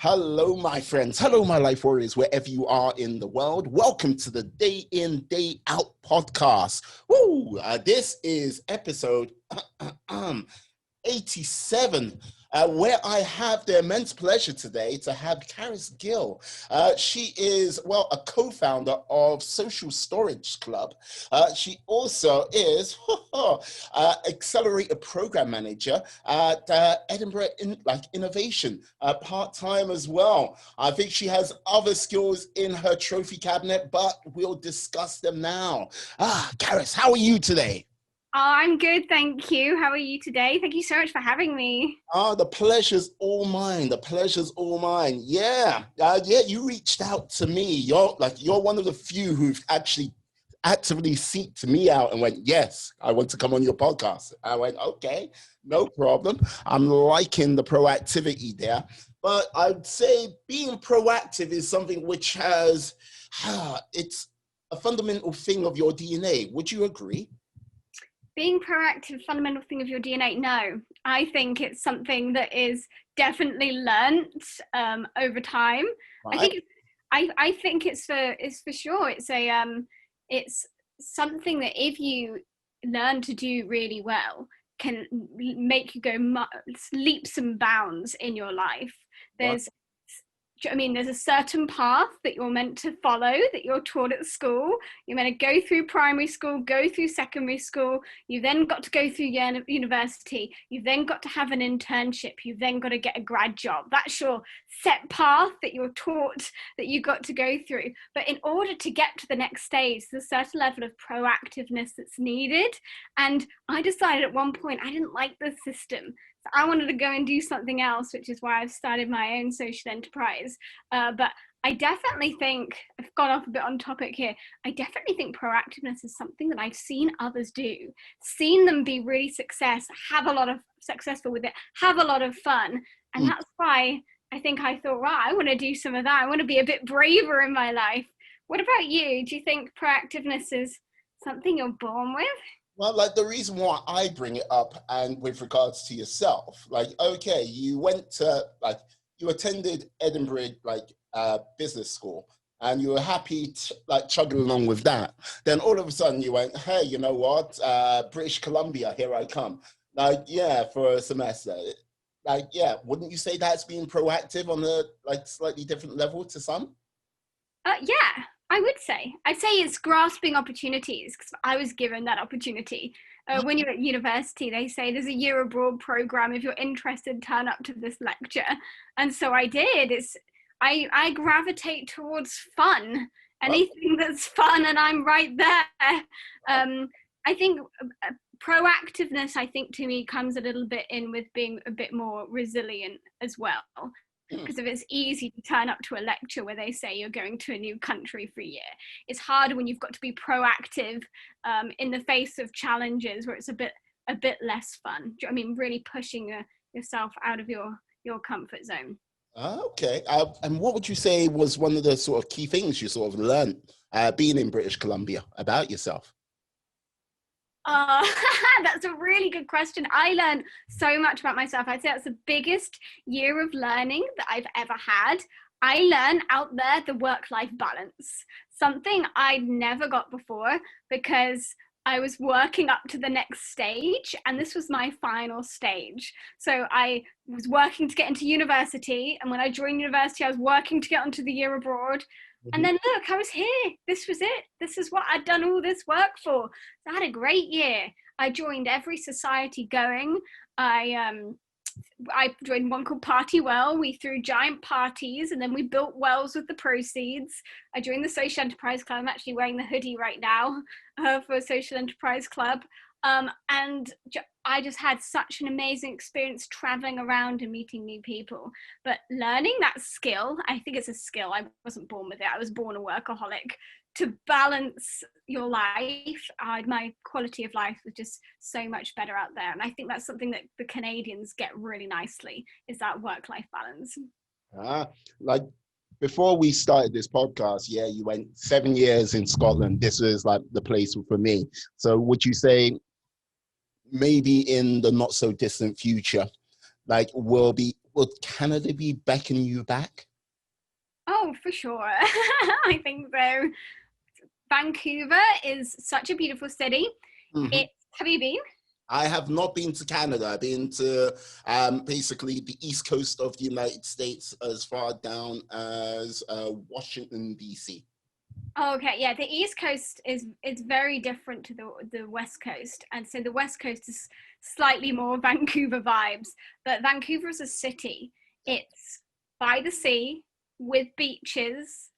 Hello, my friends. Hello, my life warriors, wherever you are in the world. Welcome to the Day In, Day Out podcast. Woo! This is episode 87, where I have the immense pleasure today to have Karis Gill. She is, well, a co-founder of Social Storage Club. She also is Accelerator Programme Manager at Edinburgh Innovation, part-time as well. I think she has other skills in her trophy cabinet, but we'll discuss them now. Karis, how are you today? Oh, I'm good, thank you. How are you today? Thank you so much for having me. The pleasure's all mine. The pleasure's all mine. Yeah, you reached out to me. You're one of the few who've actually actively seeked me out and went, yes, I want to come on your podcast. I went, okay, no problem. I'm liking the proactivity there. But I'd say being proactive is something which has, it's a fundamental thing of your DNA. Would you agree? Being proactive, fundamental thing of your DNA? No, I think it's something that is definitely learnt over time. Right. I think it's for sure. It's something that if you learn to do really well, can make you go leaps and bounds in your life. There's a certain path that you're meant to follow, that you're taught at school. You're meant to go through primary school, go through secondary school. You've then got to go through university. You've then got to have an internship. You've then got to get a grad job. That's your set path that you're taught that you've got to go through. But in order to get to the next stage, there's a certain level of proactiveness that's needed. And I decided at one point I didn't like the system. I wanted to go and do something else, which is why I've started my own social enterprise. But I definitely think, I've gone off a bit on topic here, I definitely think proactiveness is something that I've seen others do, seen them be really successful with it, have a lot of fun. And that's why I think I thought, wow, I want to do some of that. I want to be a bit braver in my life. What about you? Do you think proactiveness is something you're born with? Well, the reason why I bring it up and with regards to yourself, okay, you went to, you attended Edinburgh, business school, and you were happy to, chugging along with that. Then all of a sudden you went, hey, you know what, British Columbia, here I come. For a semester. Wouldn't you say that's being proactive on a, slightly different level to some? Yeah. I'd say it's grasping opportunities, because I was given that opportunity. When you're at university, they say there's a year abroad program. If you're interested, turn up to this lecture. And so I did. I gravitate towards fun, anything that's fun, and I'm right there. I think proactiveness, to me, comes a little bit in with being a bit more resilient as well. Because if it's easy to turn up to a lecture where they say you're going to a new country for a year, it's harder when you've got to be proactive in the face of challenges where it's a bit less fun. Do you know what I mean? Really pushing yourself out of your comfort zone. Okay. And what would you say was one of the sort of key things you sort of learned being in British Columbia about yourself? That's a really good question. I learned so much about myself. I'd say that's the biggest year of learning that I've ever had. I learned out there the work-life balance, something I'd never got before because I was working up to the next stage, and this was my final stage. So I was working to get into university, and when I joined university, I was working to get onto the year abroad. And then look, I was here. This was it. This is what I'd done all this work for. So I had a great year. I joined every society going. I joined one called Party Well. We threw giant parties and then we built wells with the proceeds. I joined the Social Enterprise Club. I'm actually wearing the hoodie right now for Social Enterprise Club. And I just had such an amazing experience traveling around and meeting new people. But learning that skill, I think it's a skill. I wasn't born with it. I was born a workaholic. To balance your life, my quality of life was just so much better out there. And I think that's something that the Canadians get really nicely, is that work-life balance. Before we started this podcast, you went 7 years in Scotland. This was the place for me. So would you say maybe in the not so distant future, we'll be would Canada be beckoning you back? Oh, for sure. I think so. Vancouver is such a beautiful city. Mm-hmm. Have you been? I have not been to Canada. I've been to basically the east coast of the United States, as far down as Washington, D.C. Okay, yeah, the East Coast is very different to the West Coast, and so the West Coast is slightly more Vancouver vibes. But Vancouver is a city. It's by the sea with beaches,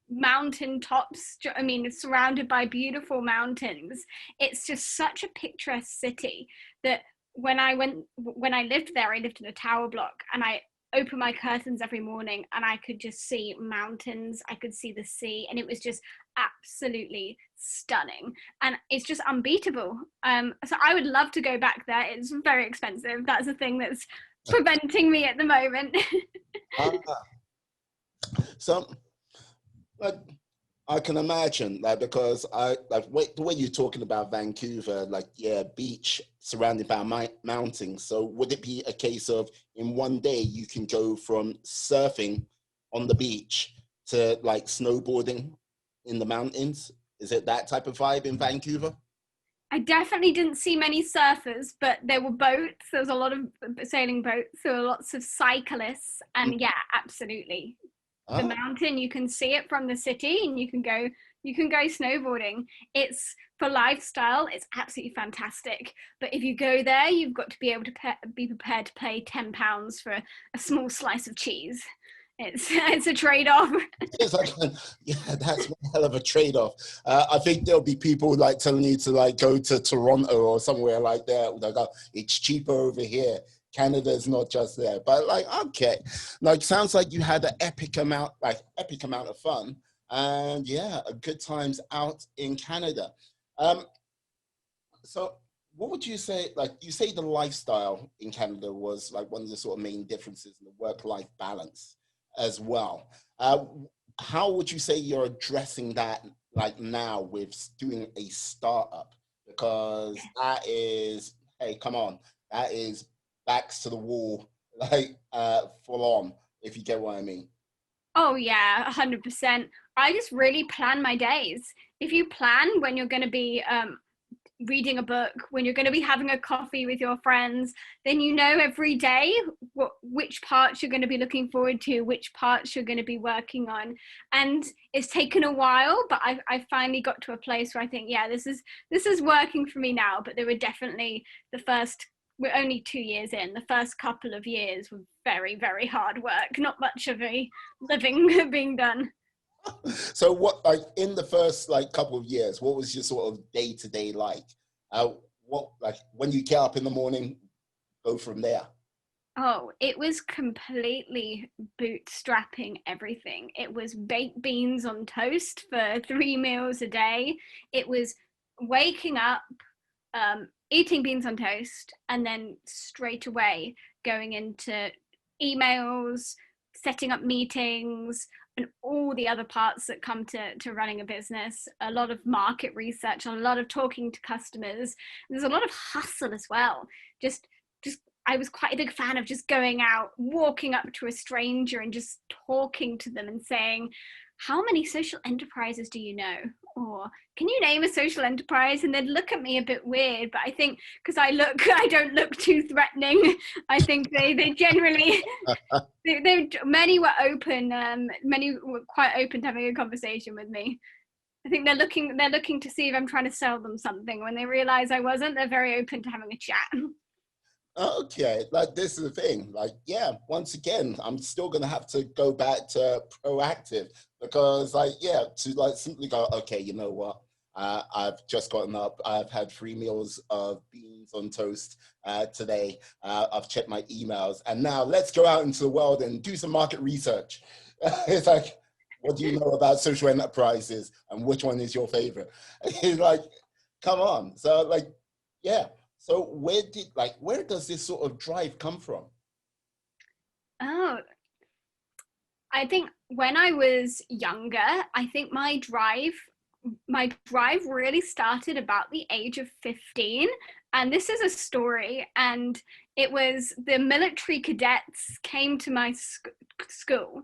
mountain tops. I mean, it's surrounded by beautiful mountains. It's just such a picturesque city that when I lived there, I lived in a tower block, and I opened my curtains every morning and I could just see mountains, I could see the sea, and it was just absolutely stunning, and it's just unbeatable. So I would love to go back there. It's very expensive. That's the thing that's preventing me at the moment. So, like, I can imagine, like, because the way you're talking about Vancouver, like, yeah, beach surrounded by mountains. So would it be a case of in one day you can go from surfing on the beach to like snowboarding in the mountains? Is it that type of vibe in Vancouver? I definitely didn't see many surfers, but there were boats. There was a lot of sailing boats. There were lots of cyclists, and yeah, absolutely. The mountain, you can see it from the city, and you can go snowboarding. It's for lifestyle, it's absolutely fantastic, but if you go there, you've got to be able to be prepared to pay £10 for a small slice of cheese. It's a trade-off. It's like, yeah, that's one hell of a trade-off. I think there'll be people like telling you to like go to Toronto or somewhere like that. Like, oh, it's cheaper over here. Canada's not just there, but like, okay, like, sounds like you had an epic amount of fun, and yeah, good times out in Canada. So what would you say, like, you say the lifestyle in Canada was like one of the sort of main differences in the work-life balance as well. How would you say you're addressing that like now with doing a startup? Because that is, hey, come on, that is backs to the wall, like full on, if you get what I mean. Oh yeah, 100%. I just really plan my days. If you plan when you're going to be reading a book, when you're going to be having a coffee with your friends, then you know every day which parts you're going to be looking forward to, which parts you're going to be working on. And it's taken a while, but I finally got to a place where I think, yeah, this is working for me now. But there were definitely we're only 2 years in. The first couple of years were very, very hard work. Not much of a living being done. So what, like, in the first like couple of years, what was your sort of day-to-day like? What, like, when you get up in the morning, go from there? Oh, it was completely bootstrapping everything. It was baked beans on toast for 3 meals a day. It was waking up, eating beans on toast, and then straight away going into emails, setting up meetings, and all the other parts that come to running a business. A lot of market research, a lot of talking to customers. There's a lot of hustle as well. Just I was quite a big fan of just going out, walking up to a stranger and just talking to them and saying, how many social enterprises do you know? Or can you name a social enterprise? And they'd look at me a bit weird, but I think because I don't look too threatening. I think they generally, many were open. Many were quite open to having a conversation with me. I think they're looking to see if I'm trying to sell them something. When they realize I wasn't, they're very open to having a chat. Okay, like, this is the thing, like, yeah, once again, I'm still gonna have to go back to proactive, because like, yeah, to like simply go, okay, you know what, I've just gotten up, I've had 3 meals of beans on toast today, I've checked my emails, and now let's go out into the world and do some market research. It's like, what do you know about social enterprises, and which one is your favorite? It's like, come on. So like, yeah. So where does this sort of drive come from? Oh, I think when I was younger, I think my drive my drive really started about the age of 15. And this is a story, and it was the military cadets came to my school,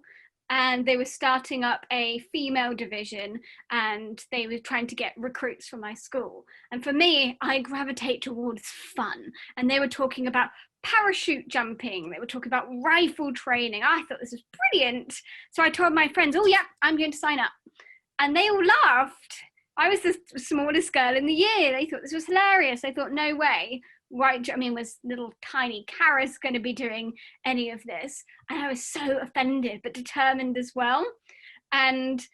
and they were starting up a female division, and they were trying to get recruits for my school. And for me, I gravitate towards fun, and they were talking about parachute jumping, they were talking about rifle training. I thought this was brilliant, so I told my friends, oh yeah, I'm going to sign up. And they all laughed. I was the smallest girl in the year. They thought this was hilarious. I thought, no way. Right, I mean, was little tiny Karis going to be doing any of this? And I was so offended, but determined as well. And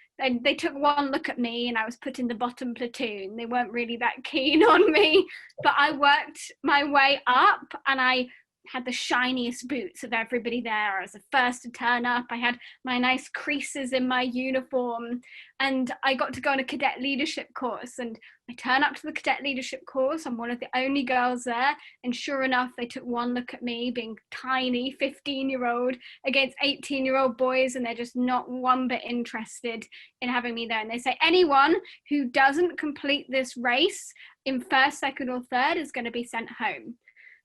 they took one look at me, and I was put in the bottom platoon. They weren't really that keen on me, but I worked my way up, and I had the shiniest boots of everybody there. I was the first to turn up. I had my nice creases in my uniform, and I got to go on a cadet leadership course. And I turn up to the cadet leadership course. I'm one of the only girls there. And sure enough, they took one look at me, being tiny 15-year-old against 18-year-old boys, and they're just not one bit interested in having me there. And they say, anyone who doesn't complete this race in first, second, or third is going to be sent home.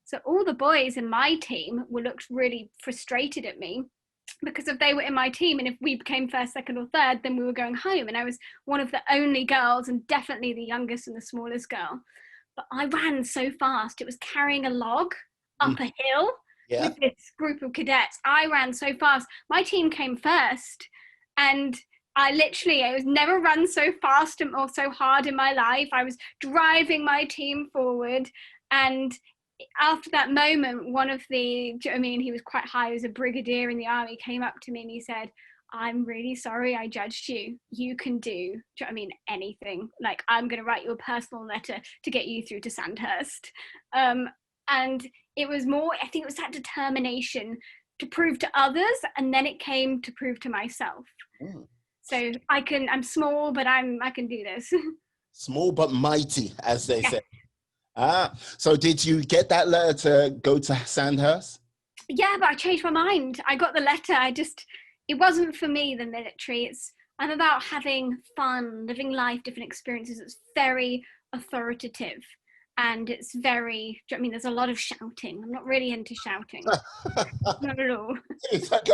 So all the boys in my team looked really frustrated at me, because if they were in my team and if we became first, second, or third, then we were going home. And I was one of the only girls, and definitely the youngest and the smallest girl. But I ran so fast. It was carrying a log up a hill with this group of cadets. I ran so fast. My team came first, and I was never run so fast or so hard in my life. I was driving my team forward. And after that moment, one of the, he was quite high, he was a brigadier in the army, came up to me and he said, I'm really sorry I judged you. You can do anything. Like, I'm going to write you a personal letter to get you through to Sandhurst. And it was more, I think it was that determination to prove to others, and then it came to prove to myself. So I'm small, but I can do this. Small but mighty, as they say. So did you get that letter to go to Sandhurst? Yeah, but I changed my mind. I got the letter. It wasn't for me, the military. I'm about having fun, living life, different experiences. It's very authoritative. And it's very, there's a lot of shouting. I'm not really into shouting. Not at all. It's like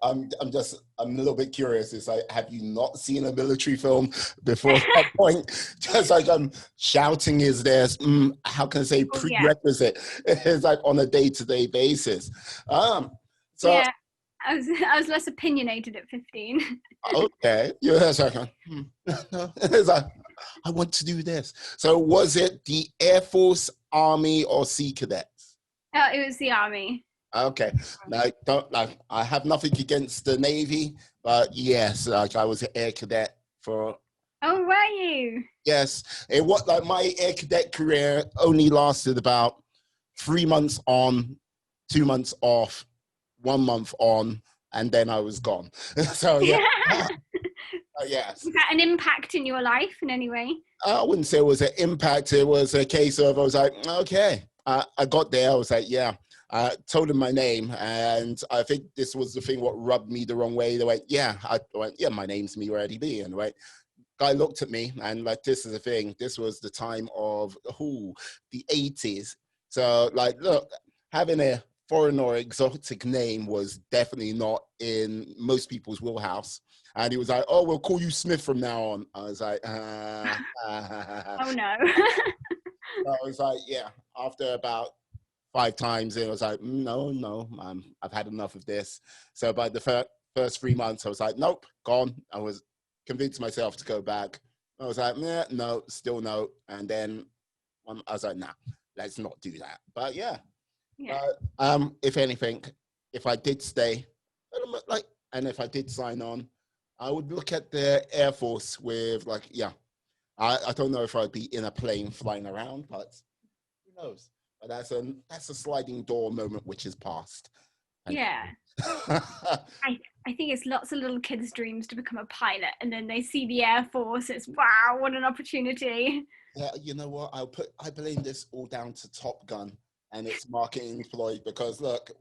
I'm a little bit curious. It's like, have you not seen a military film before that point? Just like shouting is there, how can I say, prerequisite. It's like on a day-to-day basis. So yeah, I was less opinionated at 15. Okay. Yeah, that's okay. No, it's like, I want to do this. So was it the Air Force, Army, or Sea Cadets? It was the Army. Okay. I have nothing against the Navy, but yes, I was an Air Cadet for. Oh, were you? Yes. It was like my Air Cadet career only lasted about 3 months on, 2 months off, 1 month on, and then I was gone. So yeah. Yes. Was that an impact in your life in any way? I wouldn't say it was an impact. It was a case of, I was like, okay. I got there. I was like, yeah. I told him my name. And I think this was the thing what rubbed me the wrong way. They went, yeah. I went, yeah, my name's Muradi B. And guy looked at me and like, this is the thing. This was the time of the 80s. So like, look, having a foreign or exotic name was definitely not in most people's wheelhouse. And he was like, oh, we'll call you Smith from now on. I was like, oh no. I was like, yeah. After about 5 times, it was like, no, I've had enough of this. So by the first 3 months, I was like, nope, gone. I was convinced myself to go back. I was like, no, still no. And then I was like, nah, let's not do that. But yeah. If anything, if I did stay, and if I did sign on, I would look at the Air Force with like, yeah, I don't know if I'd be in a plane flying around, but who knows? But that's a sliding door moment which is past. Yeah. I think it's lots of little kids' dreams to become a pilot, and then they see the Air Force. It's wow, what an opportunity. Yeah, you know what? I blame this all down to Top Gun and its marketing ploy, because look,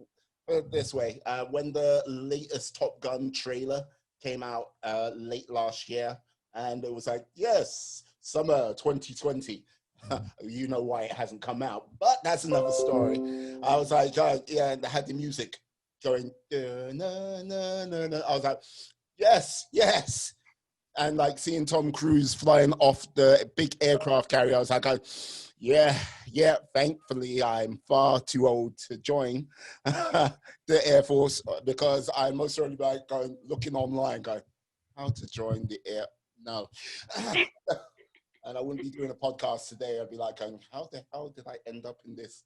put it this way, when the latest Top Gun trailer came out late last year, And it was like, yes, summer 2020. You know why it hasn't come out, but that's another story. I was like, yeah, and I had the music going, na, na, na, na. I was like, yes, yes. And like seeing Tom Cruise flying off the big aircraft carrier, I was like, yeah, thankfully I'm far too old to join the Air Force, because I'm most certainly like going, looking online, going, how to join the Air, no. And I wouldn't be doing a podcast today. I'd be like going, how the hell did I end up in this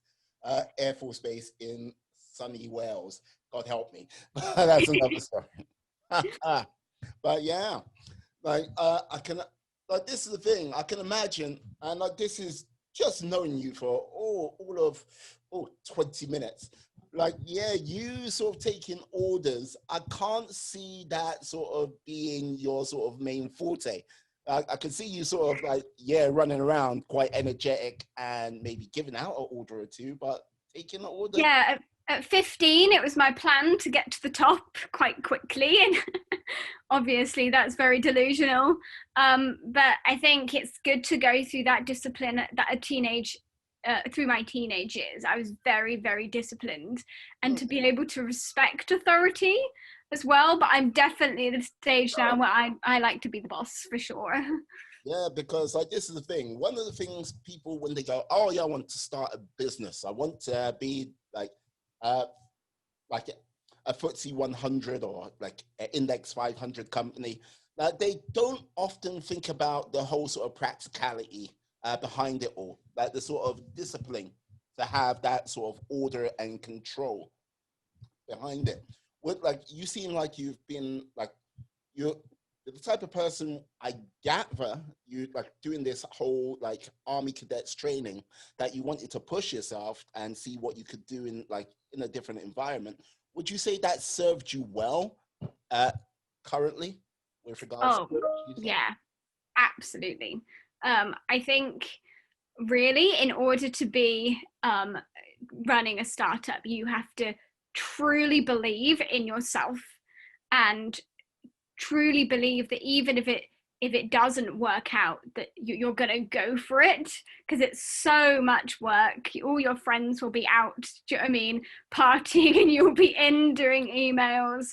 Air Force base in sunny Wales? God help me. That's another story. But yeah, like I can, like this is the thing I can imagine, and like this is just knowing you for all of 20 minutes. Like, yeah, you sort of taking orders. I can't see that sort of being your sort of main forte. I can see you sort of like, yeah, running around quite energetic and maybe giving out an order or two, but taking an order. Yeah, at 15, it was my plan to get to the top quite quickly. And obviously that's very delusional. But I think it's good to go through that discipline through my teenage years. I was very, very disciplined, and to be able to respect authority as well. But I'm definitely at the stage now where I like to be the boss, for sure. Yeah, because like this is the thing. One of the things people, when they go, oh yeah, I want to start a business. I want to be like a FTSE 100 or like an Index 500 company. They don't often think about the whole sort of practicality behind it all, like the sort of discipline to have that sort of order and control behind it. What, like, you seem like you've been like, you're the type of person, I gather, you like doing this whole like Army cadets training, that you wanted to push yourself and see what you could do in like in a different environment. Would you say that served you well currently with regards Oh, to yeah, absolutely. I think really, in order to be running a startup, you have to truly believe in yourself, and truly believe that even if it doesn't work out, that you're going to go for it, because it's so much work. All your friends will be out, do you know what I mean, partying, and you'll be in doing emails.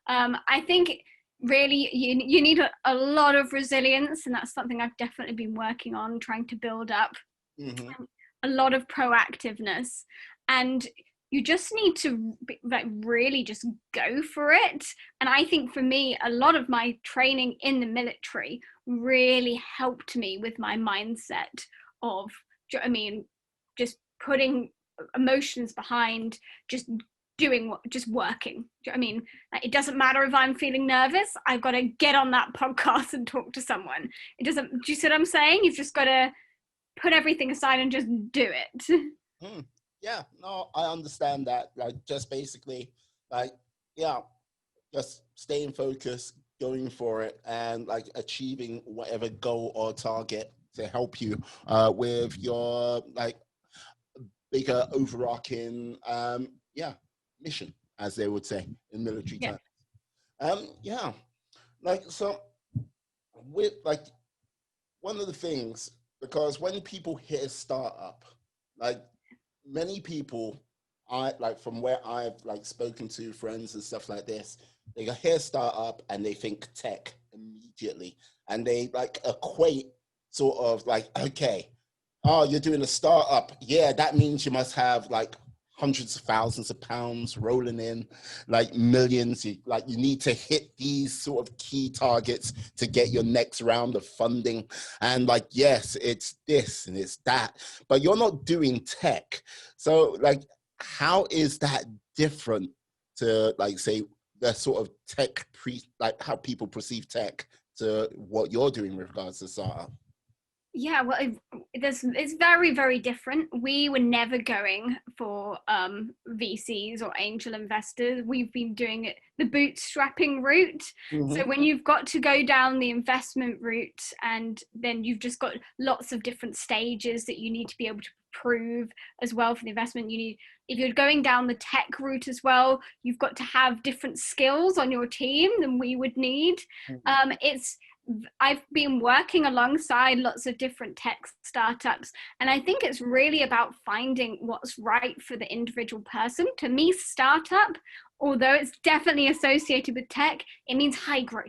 I think really you need a lot of resilience, and that's something I've definitely been working on, trying to build up. A lot of proactiveness, and you just need to like really just go for it. And I think for me, a lot of my training in the military really helped me with my mindset of, do you know what I mean, just putting emotions behind, just just working. Do you know what I mean? Like, it doesn't matter if I'm feeling nervous, I've got to get on that podcast and talk to someone. It doesn't, do you see what I'm saying? You've just got to put everything aside and just do it. Yeah, no, I understand that. Like, just basically, like, yeah, just staying focused, going for it, and like achieving whatever goal or target to help you with your like bigger overarching mission, as they would say in military terms. Yeah, like, so with like one of the things, because when people hear startup, like many people, I like from where I've like spoken to friends and stuff like this, they hear startup and they think tech immediately, and they like equate sort of like, okay, oh, you're doing a startup, yeah, that means you must have like hundreds of thousands of pounds rolling in, like millions. You need to hit these sort of key targets to get your next round of funding. And like, yes, it's this and it's that, but you're not doing tech. So like, how is that different to like, say, the sort of tech like how people perceive tech to what you're doing with regards to startup? Yeah, well, it's very, very different. We were never going for VCs or angel investors. We've been doing it the bootstrapping route. So when you've got to go down the investment route, and then you've just got lots of different stages that you need to be able to prove as well for the investment. You need, if you're going down the tech route as well, you've got to have different skills on your team than we would need. It's I've been working alongside lots of different tech startups, and I think it's really about finding what's right for the individual person. To me, startup, although it's definitely associated with tech, it means high growth.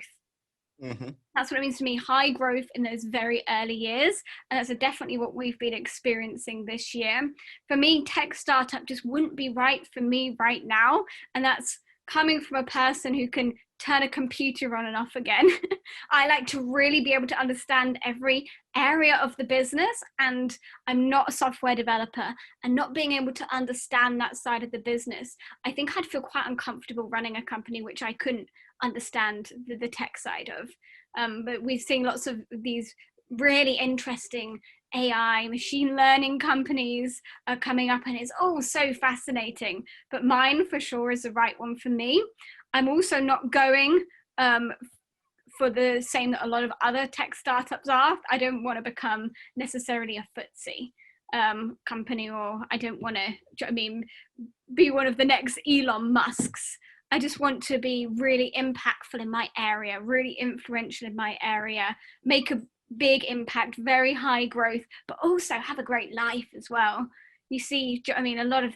Mm-hmm. That's what it means to me, high growth in those very early years. And that's definitely what we've been experiencing this year. For me, tech startup just wouldn't be right for me right now. And that's coming from a person who can turn a computer on and off again. I like to really be able to understand every area of the business, and I'm not a software developer, and not being able to understand that side of the business, I think I'd feel quite uncomfortable running a company which I couldn't understand the tech side of. But we've seen lots of these really interesting AI machine learning companies coming up, and it's all so fascinating. But mine for sure is the right one for me. I'm also not going for the same that a lot of other tech startups are. I don't want to become necessarily a FTSE company, or I don't want to, be one of the next Elon Musks. I just want to be really impactful in my area, really influential in my area, make a big impact, very high growth, but also have a great life as well. You see, a lot of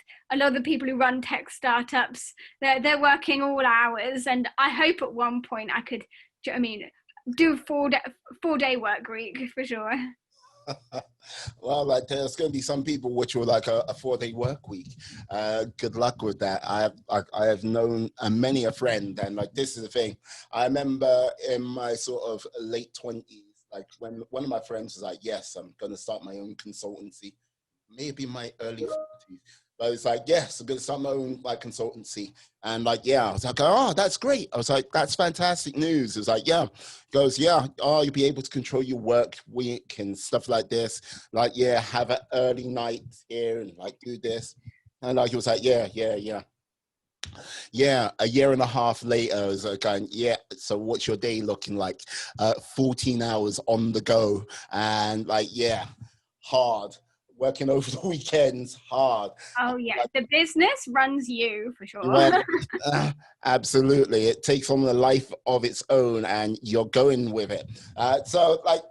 the people who run tech startups, they're working all hours, and I hope at one point I could, do a 4-day work week for sure. Well, like there's going to be some people which will like a 4-day work week. Good luck with that. I have known many a friend, and like this is the thing. I remember in my sort of late 20s, like when one of my friends was like, "Yes, I'm going to start my own consultancy." Maybe my early 40s. But it's like, yes, I'm going to start my own like consultancy. And like, yeah, I was like, oh, that's great. I was like, that's fantastic news. It was like, yeah. Goes, yeah, oh, you'll be able to control your work week and stuff like this. Like, yeah, have an early night here and like do this. And like, he was like, yeah. Yeah, a year and a half later, I was like going, yeah, so what's your day looking like? 14 hours on the go. And like, yeah, hard. Working over the weekends, hard. Oh yeah, like, the business runs you for sure. Well, absolutely, it takes on a life of its own, and you're going with it. So, like,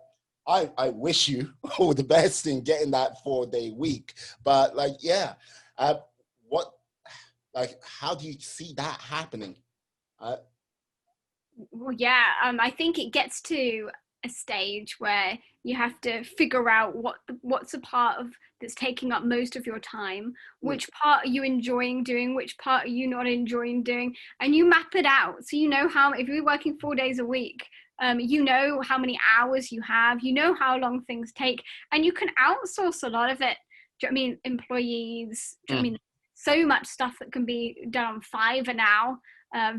I wish you all the best in getting that 4-day week. But, like, yeah, how do you see that happening? Well, yeah, I think it gets to a stage where you have to figure out what's a part of that's taking up most of your time, which part are you enjoying doing, which part are you not enjoying doing, and you map it out. So you know how, if you're working 4 days a week, you know how many hours you have, you know how long things take, and you can outsource a lot of it. Do you know what I mean? Employees, do you know what I mean? So much stuff that can be done on Fiverr now.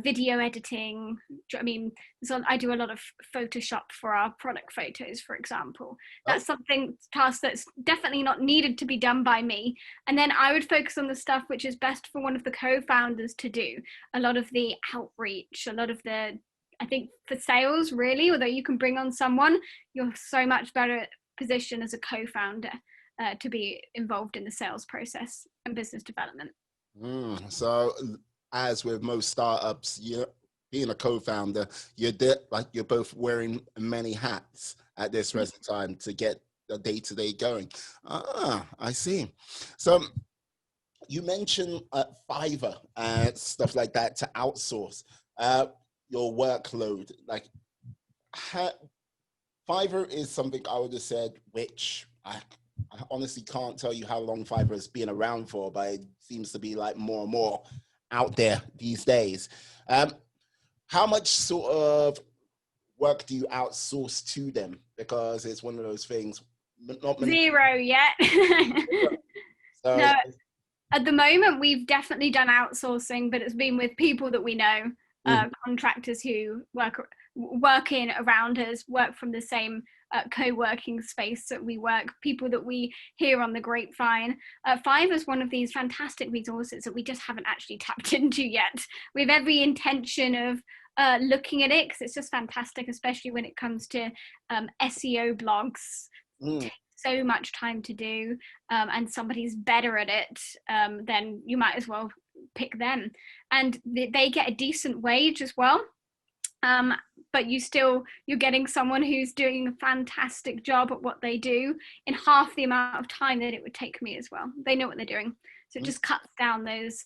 Video editing. Do you know what I mean? So I do a lot of Photoshop for our product photos, for example. That's something, task that's definitely not needed to be done by me. And then I would focus on the stuff which is best for one of the co-founders to do. A lot of the outreach, a lot of the, I think for sales really, although you can bring on someone, you're so much better position as a co-founder to be involved in the sales process and business development. So as with most startups, being a co-founder, you're both wearing many hats at this present time to get the day-to-day going. I see. So you mentioned Fiverr and stuff like that to outsource your workload. Like Fiverr is something I would have said, which I honestly can't tell you how long Fiverr has been around for, but it seems to be like more and more out there these days. How much sort of work do you outsource to them? Because it's one of those things. Not many. Zero yet. So, no, at the moment we've definitely done outsourcing, but it's been with people that we know, contractors who work in around us, work from the same co-working space that we work, people that we hear on the grapevine. Fiverr is one of these fantastic resources that we just haven't actually tapped into yet. We have every intention of looking at it because it's just fantastic, especially when it comes to SEO blogs. Takes so much time to do, and somebody's better at it, then you might as well pick them. And they get a decent wage as well. But but you're getting someone who's doing a fantastic job at what they do in half the amount of time that it would take me as well. They know what they're doing. So it just cuts down those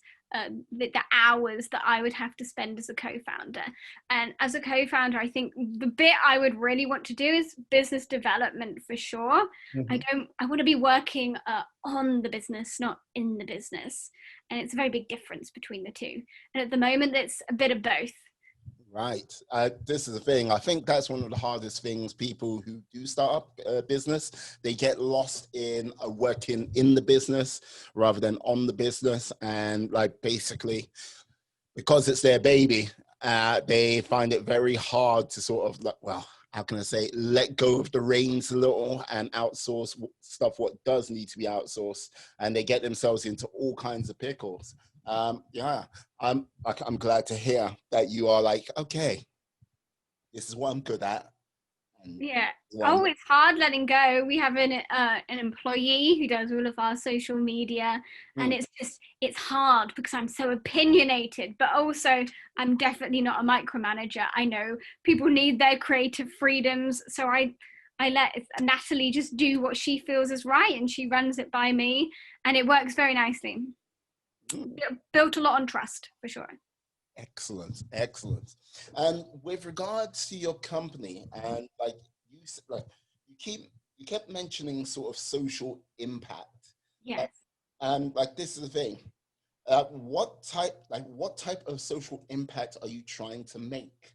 the hours that I would have to spend as a co-founder. And as a co-founder, I think the bit I would really want to do is business development for sure. I want to be working on the business, not in the business. And it's a very big difference between the two. And at the moment, it's a bit of both. Right. This is the thing. I think that's one of the hardest things. People who do start up a business, they get lost in working in the business rather than on the business. And like basically, because it's their baby, they find it very hard to sort of like, well, how can I say, let go of the reins a little and outsource stuff what does need to be outsourced. And they get themselves into all kinds of pickles. Yeah, I'm glad to hear that you are like, okay, this is what I'm good at. Yeah. Oh, it's hard letting go. We have an employee who does all of our social media, and it's hard because I'm so opinionated, but also I'm definitely not a micromanager. I know people need their creative freedoms, so I let Natalie just do what she feels is right, and she runs it by me, and it works very nicely. Built a lot on trust, for sure. Excellent, excellent. And with regards to your company, and like you kept mentioning sort of social impact. Yes. And like this is the thing. What type of social impact are you trying to make?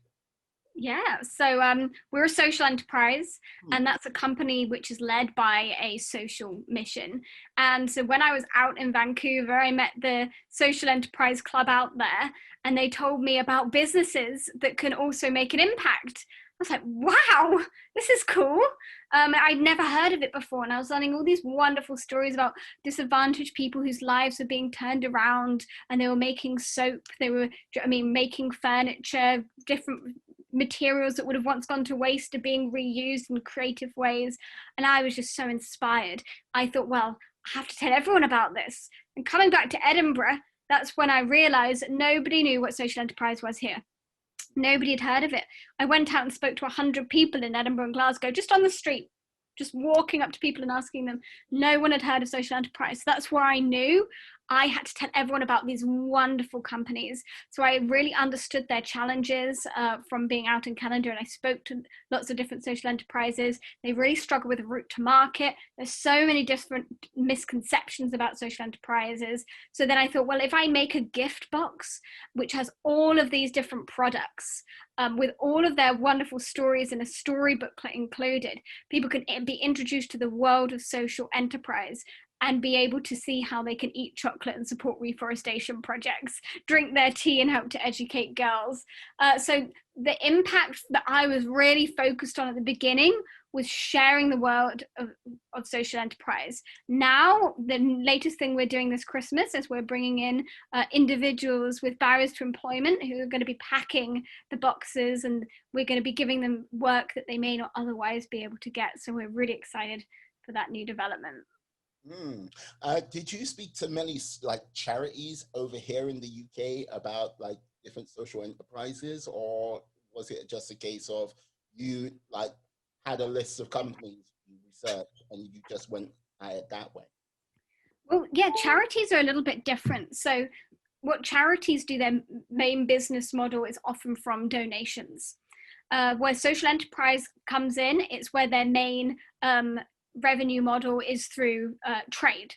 Yeah, so we're a social enterprise, and that's a company which is led by a social mission. And so when I was out in Vancouver, I met the Social Enterprise Club out there, and they told me about businesses that can also make an impact. I was like, wow, this is cool. I'd never heard of it before, and I was learning all these wonderful stories about disadvantaged people whose lives were being turned around, and they were making soap, they were, making furniture, different materials that would have once gone to waste are being reused in creative ways. And I was just so inspired. I thought, well, I have to tell everyone about this. And coming back to Edinburgh, that's when I realized that nobody knew what social enterprise was here. Nobody had heard of it. I went out and spoke to 100 people in Edinburgh and Glasgow, just on the street, just walking up to people and asking them. No one had heard of social enterprise. So that's where I knew I had to tell everyone about these wonderful companies. So I really understood their challenges from being out in Canada, and I spoke to lots of different social enterprises. They really struggle with route to market. There's so many different misconceptions about social enterprises. So then I thought, well, if I make a gift box, which has all of these different products, with all of their wonderful stories and a story booklet included, people can be introduced to the world of social enterprise and be able to see how they can eat chocolate and support reforestation projects, drink their tea and help to educate girls. So the impact that I was really focused on at the beginning was sharing the world of social enterprise. Now, the latest thing we're doing this Christmas is we're bringing in individuals with barriers to employment who are going to be packing the boxes, and we're going to be giving them work that they may not otherwise be able to get. So we're really excited for that new development. Did you speak to many like charities over here in the UK about like different social enterprises, or was it just a case of you like had a list of companies you researched and you just went at it that way? Well, yeah, charities are a little bit different. So what charities do, their main business model is often from donations. Where social enterprise comes in, it's where their main revenue model is through trade.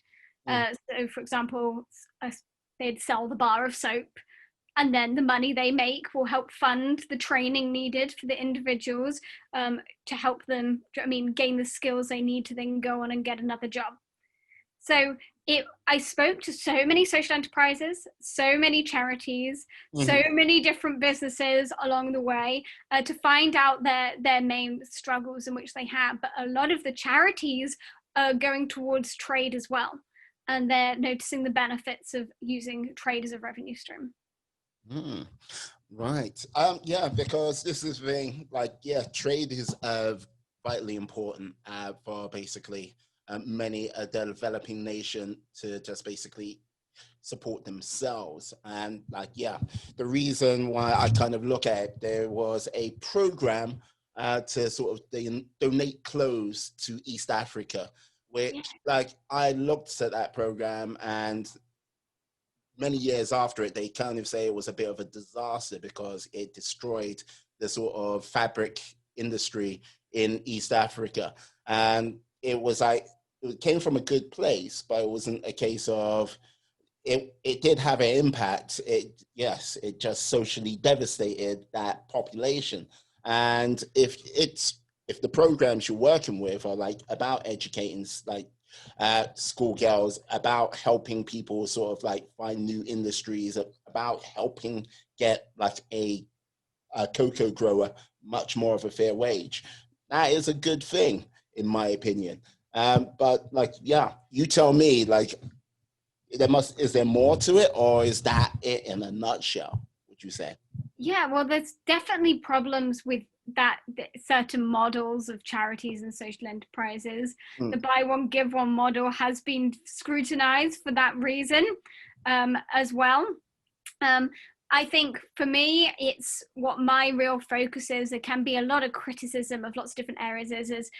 So for example, they'd sell the bar of soap, and then the money they make will help fund the training needed for the individuals to help them, gain the skills they need to then go on and get another job. So I spoke to so many social enterprises, so many charities, so many different businesses along the way to find out their main struggles in which they have. But a lot of the charities are going towards trade as well. And they're noticing the benefits of using trade as a revenue stream. Right. Yeah, because this is the thing, like, yeah, trade is vitally important for basically many a developing nation to just basically support themselves. And like, yeah, the reason why I kind of look at it, there was a program to sort of donate clothes to East Africa, which like I looked at that program, and many years after it, they kind of say it was a bit of a disaster because it destroyed the sort of fabric industry in East Africa. And it was like, it came from a good place, but it wasn't a case of, it did have an impact. It just socially devastated that population. And if the programs you're working with are like about educating like schoolgirls, about helping people sort of like find new industries, about helping get like a cocoa grower much more of a fair wage, that is a good thing in my opinion. But like, yeah, you tell me, like, is there more to it, or is that it in a nutshell, would you say? Yeah, well, there's definitely problems with that certain models of charities and social enterprises. The buy one, give one model has been scrutinized for that reason as well. I think for me, it's what my real focus is. There can be a lot of criticism of lots of different areas is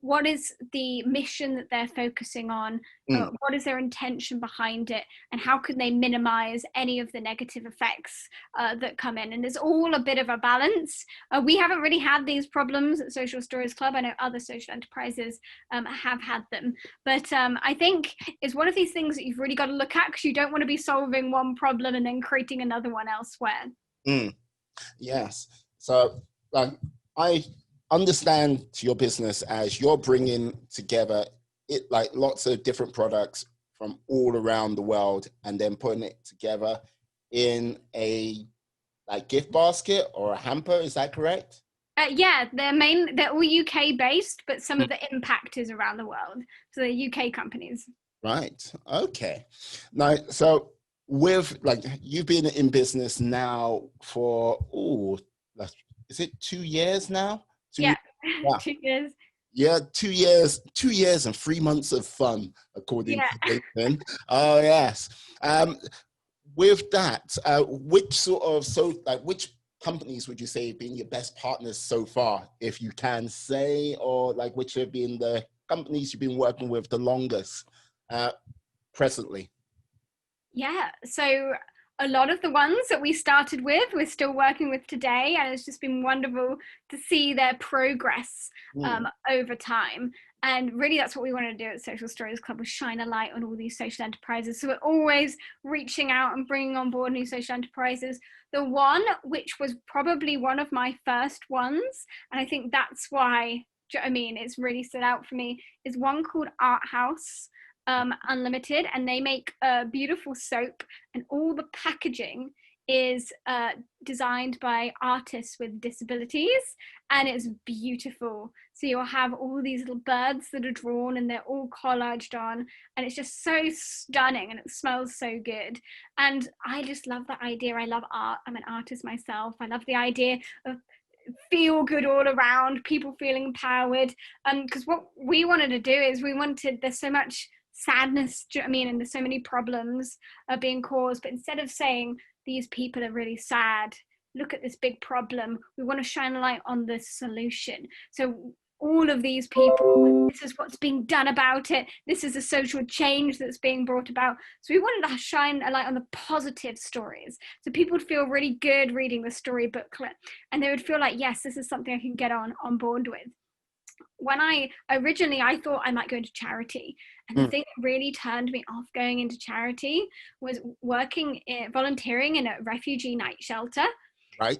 what is the mission that they're focusing on? What is their intention behind it? And how can they minimize any of the negative effects that come in? And there's all a bit of a balance. We haven't really had these problems at Social Stories Club. I know other social enterprises have had them. But I think it's one of these things that you've really got to look at, because you don't want to be solving one problem and then creating another one elsewhere. Yes. So like, I understand your business as you're bringing together it like lots of different products from all around the world and then putting it together in a like gift basket or a hamper. Is that correct? Yeah, they're all UK based, but some of the impact is around the world. So they're UK companies. Right. Okay. Now, so with like, you've been in business now for, is it 2 years now? Yeah. 2 years. Yeah, 2 years and 3 months of fun, according to LinkedIn. Oh, yes. With that, which companies would you say have been your best partners so far, if you can say, or like which have been the companies you've been working with the longest presently? Yeah, so a lot of the ones that we started with, we're still working with today, and it's just been wonderful to see their progress over time. And really, that's what we want to do at Social Stories Club, is shine a light on all these social enterprises. So we're always reaching out and bringing on board new social enterprises. The one which was probably one of my first ones, and I think that's why, I mean, it's really stood out for me, is one called Art House Unlimited, and they make a beautiful soap, and all the packaging is designed by artists with disabilities, and it's beautiful. So you'll have all these little birds that are drawn, and they're all collaged on, and it's just so stunning, and it smells so good. And I just love that idea. I love art. I'm an artist myself. I love the idea of feel good all around, people feeling empowered. Because what we wanted to do is there's so much sadness, do you know what I mean? And there's so many problems being caused, but instead of saying these people are really sad, look at this big problem, we want to shine a light on the solution. So all of these people, this is what's being done about it, this is a social change that's being brought about. So we wanted to shine a light on the positive stories, so people would feel really good reading the story booklet, and they would feel like, yes, this is something I can get on board with. When I thought I might go into charity, and the thing that really turned me off going into charity was volunteering in a refugee night shelter. Right.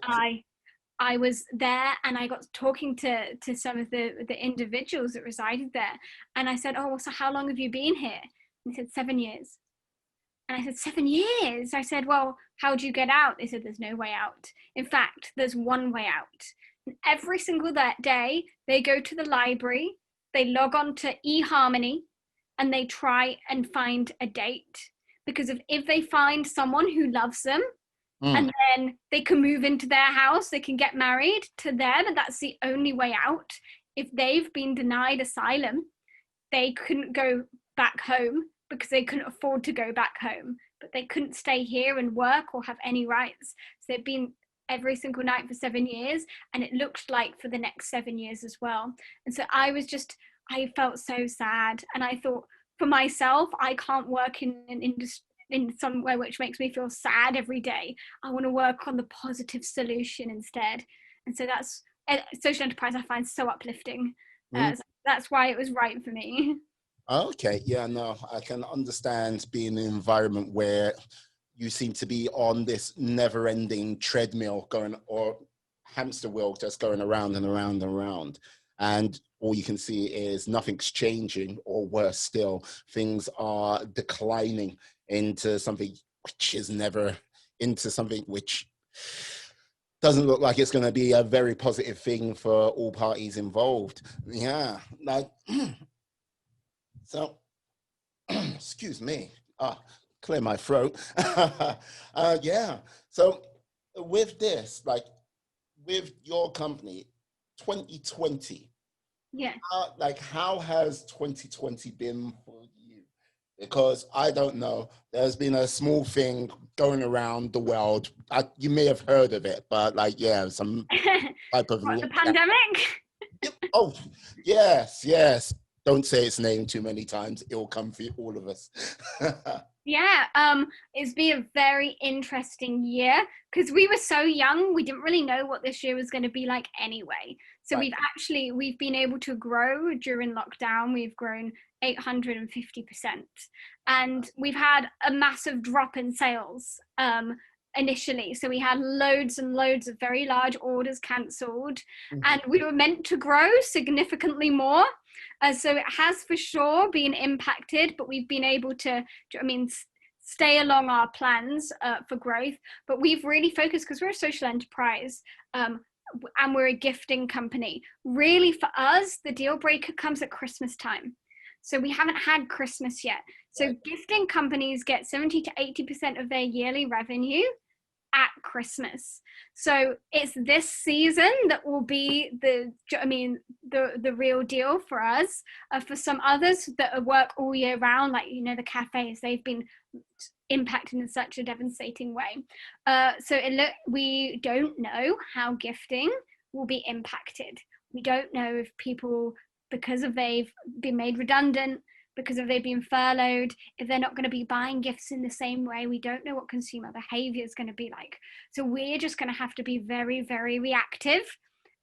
I was there, and I got talking to some of the individuals that resided there, and I said, oh, well, so how long have you been here? And he said, 7 years. And I said, 7 years? I said, well, how do you get out? They said, there's no way out. In fact, there's one way out. And every single day, they go to the library, they log on to eHarmony, and they try and find a date. Because if they find someone who loves them, and then they can move into their house, they can get married to them, and that's the only way out. If they've been denied asylum, they couldn't go back home. because they couldn't afford to go back home, but they couldn't stay here and work or have any rights. So they've been every single night for 7 years, and it looked like for the next 7 years as well. And so I felt so sad, and I thought, for myself, I can't work in an industry, in somewhere which makes me feel sad every day. I want to work on the positive solution instead. And so that's social enterprise I find so uplifting. So that's why it was right for me. Okay, yeah, no, I can understand being in an environment where you seem to be on this never-ending treadmill going, or hamster wheel just going around and around and around. And all you can see is nothing's changing, or worse still, things are declining into something which is never, into something which doesn't look like it's going to be a very positive thing for all parties involved. Yeah, like, so, excuse me, clear my throat. Yeah, so with this, like, with your company, 2020, Yeah. how has 2020 been for you? Because I don't know, there's been a small thing going around the world. You may have heard of it, but like, yeah, some type of What, the pandemic? Oh, yes, yes. Don't say its name too many times. It will come for all of us. Yeah, it's been a very interesting year because we were so young. We didn't really know what this year was going to be like anyway. So Right. we've been able to grow during lockdown. We've grown 850%, and we've had a massive drop in sales initially. So we had loads and loads of very large orders cancelled, and we were meant to grow significantly more. So it has for sure been impacted, but we've been able to, stay along our plans for growth. But we've really focused, because we're a social enterprise, and we're a gifting company. Really, for us, the deal breaker comes at Christmas time. So we haven't had Christmas yet. So Right. gifting companies get 70 to 80% of their yearly revenue at Christmas. So it's this season that will be the real deal for us. For some others that work all year round, like, the cafes, they've been impacted in such a devastating way. We don't know how gifting will be impacted. We don't know if people, because of they've been made redundant, because if they've been furloughed, if they're not going to be buying gifts in the same way. We don't know what consumer behavior is going to be like. So we're just going to have to be very, very reactive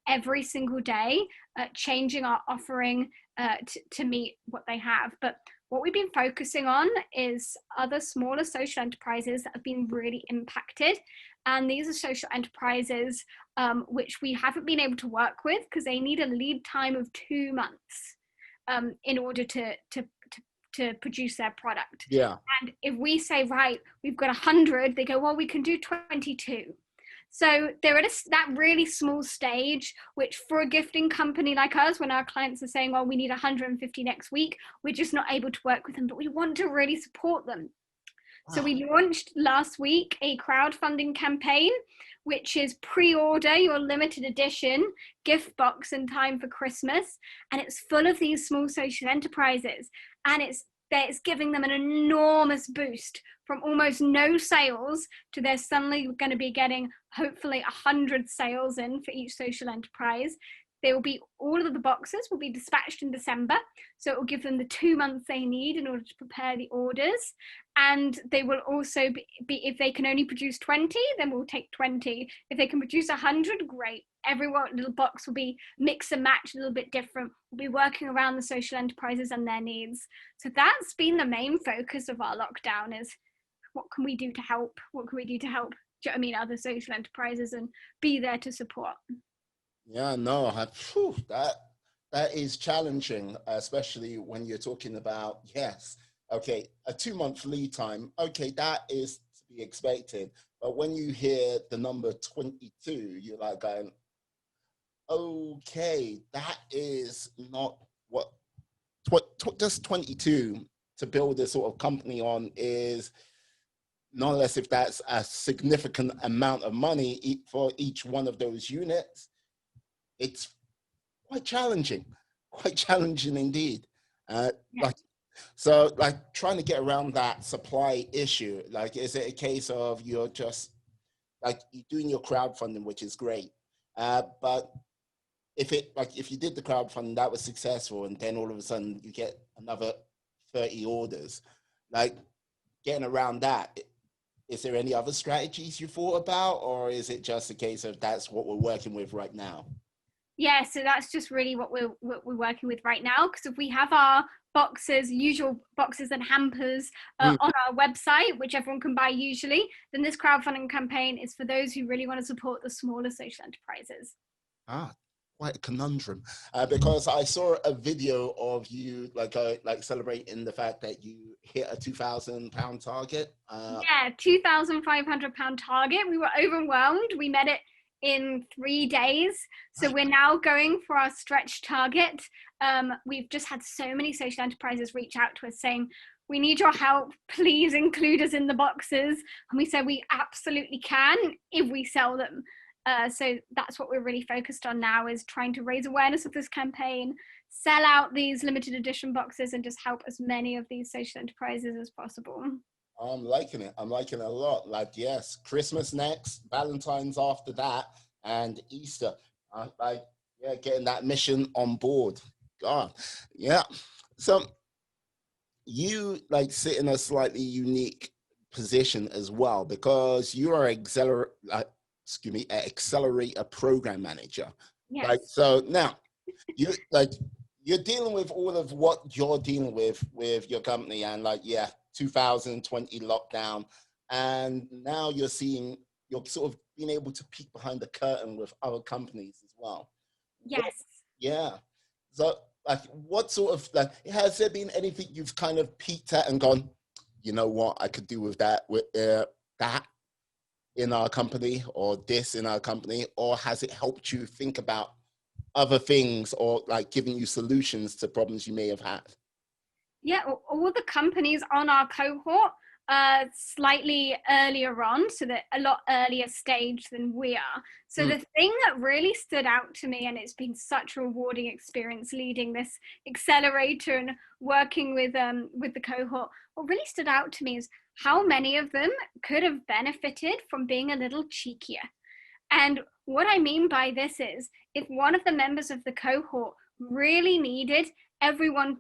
every single day, changing our offering to meet what they have. But what we've been focusing on is other smaller social enterprises that have been really impacted. And these are social enterprises which we haven't been able to work with because they need a lead time of 2 months in order to produce their product. Yeah. And if we say, right, we've got 100, they go, well, we can do 22. So they're at that really small stage, which for a gifting company like us, when our clients are saying, well, we need 150 next week, we're just not able to work with them, but we want to really support them. Wow. So we launched last week a crowdfunding campaign, which is pre-order your limited edition gift box in time for Christmas. And it's full of these small social enterprises. And it's giving them an enormous boost from almost no sales to they're suddenly going to be getting hopefully 100 sales in for each social enterprise. All of the boxes will be dispatched in December. So it will give them the 2 months they need in order to prepare the orders. And they will also be if they can only produce 20, then we'll take 20. If they can produce 100, great. Every little box will be mix and match, a little bit different. We'll be working around the social enterprises and their needs. So that's been the main focus of our lockdown, is what can we do to help? What can we do to help, other social enterprises and be there to support? Yeah, no, that is challenging, especially when you're talking about, yes, okay, a 2-month lead time. Okay, that is to be expected. But when you hear the number 22, you're like going, okay, that is not what just 22 to build this sort of company on is, nonetheless, if that's a significant amount of money for each one of those units, it's quite challenging indeed. Yeah. So, like, trying to get around that supply issue, like, is it a case of you're just like you're doing your crowdfunding, which is great, but if you did the crowdfunding that was successful, and then all of a sudden you get another 30 orders, like getting around that, is there any other strategies you thought about, or is it just a case of that's what we're working with right now? Yeah, so that's just really what we're working with right now, because if we have our boxes, usual boxes and hampers Mm. on our website, which everyone can buy usually, then this crowdfunding campaign is for those who really want to support the smaller social enterprises. Ah, quite a conundrum, because I saw a video of you like celebrating the fact that you hit a £2,000 target. Yeah, £2,500 target. We were overwhelmed. We met it in 3 days. So we're now going for our stretch target. We've just had so many social enterprises reach out to us saying, we need your help. Please include us in the boxes. And we said we absolutely can if we sell them. So that's what we're really focused on now, is trying to raise awareness of this campaign, sell out these limited edition boxes, and just help as many of these social enterprises as possible. I'm liking it. I'm liking it a lot. Like, yes, Christmas next, Valentine's after that, and Easter. Like, yeah, getting that mission on board. God, yeah. So you like sit in a slightly unique position as well, because you are Accelerator Programme Manager. Yes. Like, so now you're dealing with all of what you're dealing with your company, and like, yeah, 2020 lockdown, and now you're sort of being able to peek behind the curtain with other companies as well. Yes. Yeah. So, like, what sort of, like, has there been anything you've kind of peeked at and gone, you know what, I could do with that in our company, or this in our company, or has it helped you think about other things, or like giving you solutions to problems you may have had? Yeah, all the companies on our cohort slightly earlier on, so they're a lot earlier stage than we are. So the thing that really stood out to me, and it's been such a rewarding experience leading this accelerator and working with the cohort, what really stood out to me is how many of them could have benefited from being a little cheekier. And what I mean by this is, if one of the members of the cohort really needed everyone,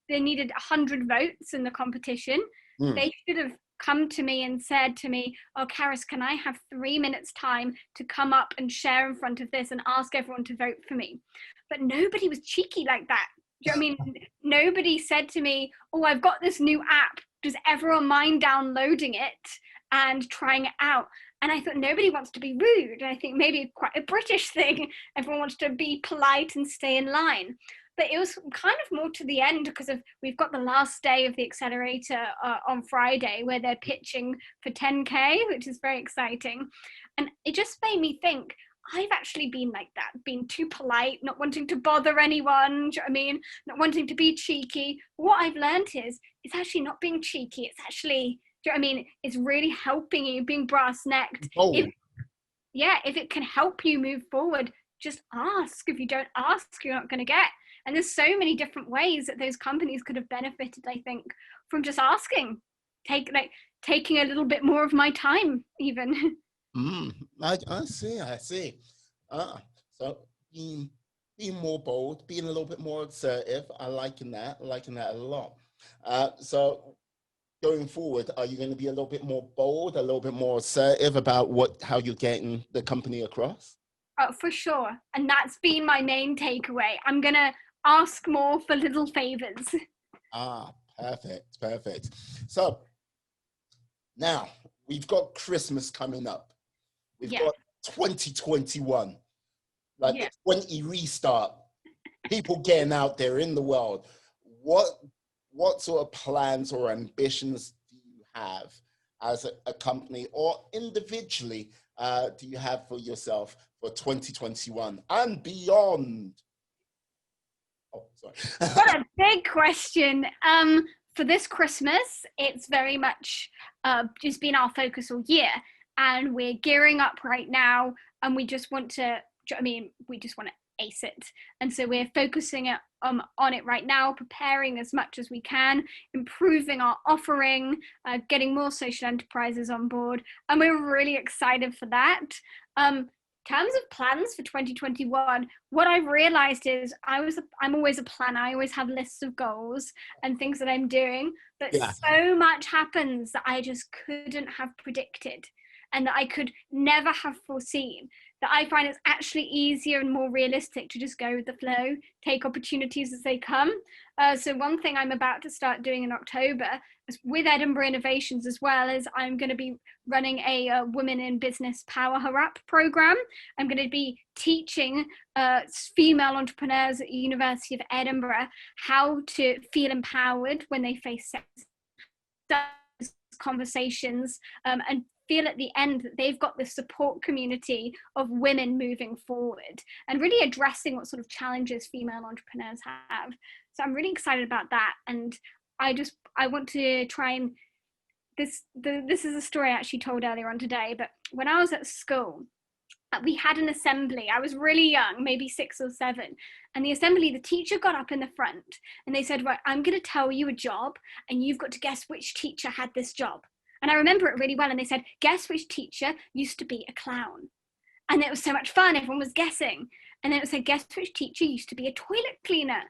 they needed 100 votes in the competition, they should have come to me and said to me, oh, Karis, can I have 3 minutes time to come up and share in front of this and ask everyone to vote for me? But nobody was cheeky like that. Do you know what I mean? Nobody said to me, oh, I've got this new app. Does everyone mind downloading it and trying it out? And I thought, nobody wants to be rude. And I think maybe quite a British thing. Everyone wants to be polite and stay in line. But it was kind of more to the end, because we've got the last day of the accelerator on Friday, where they're pitching for 10K, which is very exciting. And it just made me think, I've actually been like that, being too polite, not wanting to bother anyone, do you know what I mean? Not wanting to be cheeky. What I've learned is, it's actually not being cheeky. It's actually, do you know what I mean? It's really helping you, being brass-necked. Oh. If it can help you move forward, just ask. If you don't ask, you're not going to get. And there's so many different ways that those companies could have benefited, I think, from just asking, taking a little bit more of my time, even. I see. So being more bold, being a little bit more assertive. I liking that a lot. So going forward, are you going to be a little bit more bold, a little bit more assertive about how you're getting the company across? Oh, for sure. And that's been my main takeaway. I'm going to ask more for little favors. Perfect. So now we've got Christmas coming up. We've got 2021, like the 20 restart, people getting out there in the world. What sort of plans or ambitions do you have as a company, or individually, do you have for yourself for 2021 and beyond? Oh, sorry. What a big question. For this Christmas, it's very much just been our focus all year, and we're gearing up right now, and we just want to, we just want to ace it. And so we're focusing on it right now, preparing as much as we can, improving our offering, getting more social enterprises on board, and we're really excited for that. In terms of plans for 2021, what I've realized is I'm always a planner. I always have lists of goals and things that I'm doing, but so much happens that I just couldn't have predicted and that I could never have foreseen, that I find it's actually easier and more realistic to just go with the flow, take opportunities as they come. So one thing I'm about to start doing in October is with Edinburgh Innovations as well, is I'm going to be running a Women in Business Power Her Up program. I'm going to be teaching female entrepreneurs at the University of Edinburgh how to feel empowered when they face conversations, and feel at the end that they've got this support community of women moving forward and really addressing what sort of challenges female entrepreneurs have. So I'm really excited about that. And I want to try and, this is a story I actually told earlier on today, but when I was at school, we had an assembly. I was really young, maybe 6 or 7. And the assembly, the teacher got up in the front and they said, right, I'm going to tell you a job and you've got to guess which teacher had this job. And I remember it really well. And they said, guess which teacher used to be a clown. And it was so much fun. Everyone was guessing. And then it said, guess which teacher used to be a toilet cleaner.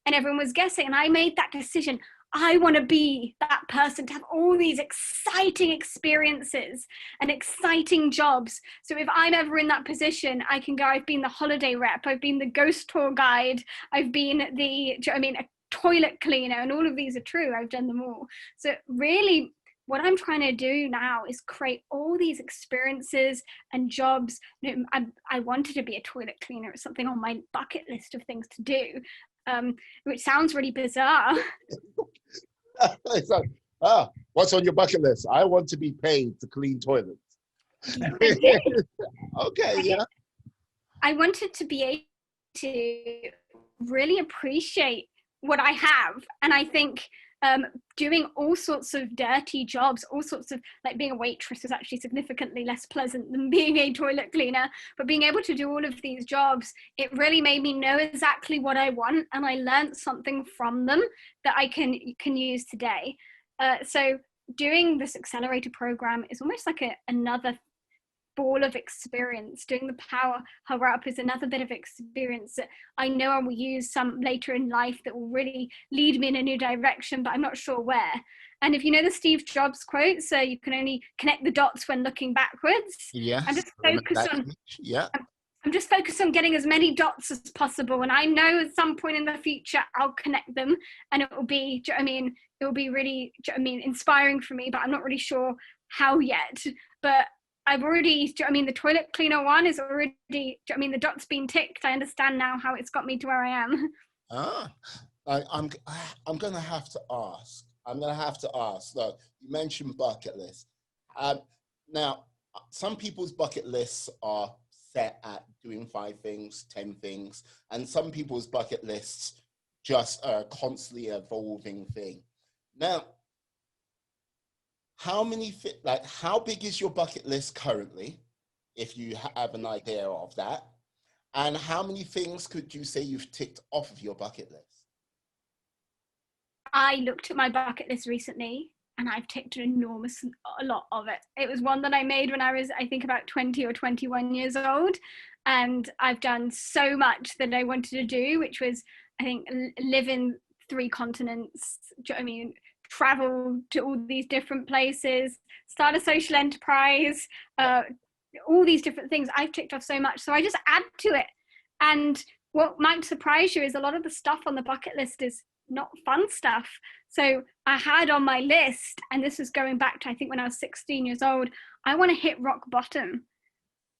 And everyone was guessing. And I made that decision. I want to be that person, to have all these exciting experiences and exciting jobs. So if I'm ever in that position, I can go, I've been the holiday rep, I've been the ghost tour guide, I've been a toilet cleaner, and all of these are true. I've done them all. So really, what I'm trying to do now is create all these experiences and jobs. I wanted to be a toilet cleaner. It's something on my bucket list of things to do, which sounds really bizarre. It's like, what's on your bucket list? I want to be paid to clean toilets. Okay, yeah. I wanted to be able to really appreciate what I have. And I think doing all sorts of dirty jobs, all sorts of, like being a waitress is actually significantly less pleasant than being a toilet cleaner, but being able to do all of these jobs, it really made me know exactly what I want, and I learned something from them that I can use today. So doing this accelerator program is almost like another ball of experience. Doing the Power Her Up is another bit of experience that I know I will use some later in life that will really lead me in a new direction, but I'm not sure where. And if you know the Steve Jobs quote, so you can only connect the dots when looking backwards. Yes. I'm just focused on getting as many dots as possible, and I know at some point in the future I'll connect them, and it will be, do you know what I mean, it will be really, do you know what I mean, inspiring for me, but I'm not really sure how yet. But I've already, do you know what I mean, the toilet cleaner one is already, do you know what I mean, the dot's been ticked. I understand now how it's got me to where I am. I'm going to have to ask. Look, you mentioned bucket list. Now, some people's bucket lists are set at doing 5 things, 10 things, and some people's bucket lists just are a constantly evolving thing. Now, how big is your bucket list currently, if you have an idea of that? And how many things could you say you've ticked off of your bucket list? I looked at my bucket list recently and I've ticked a lot of it. It was one that I made when I was, I think, about 20 or 21 years old. And I've done so much that I wanted to do, which was, I think, live in 3 continents, do you know what I mean? Travel to all these different places, start a social enterprise, all these different things. I've ticked off so much, so I just add to it. And what might surprise you is a lot of the stuff on the bucket list is not fun stuff. So I had on my list, and this was going back to, I think, when I was 16 years old, I want to hit rock bottom.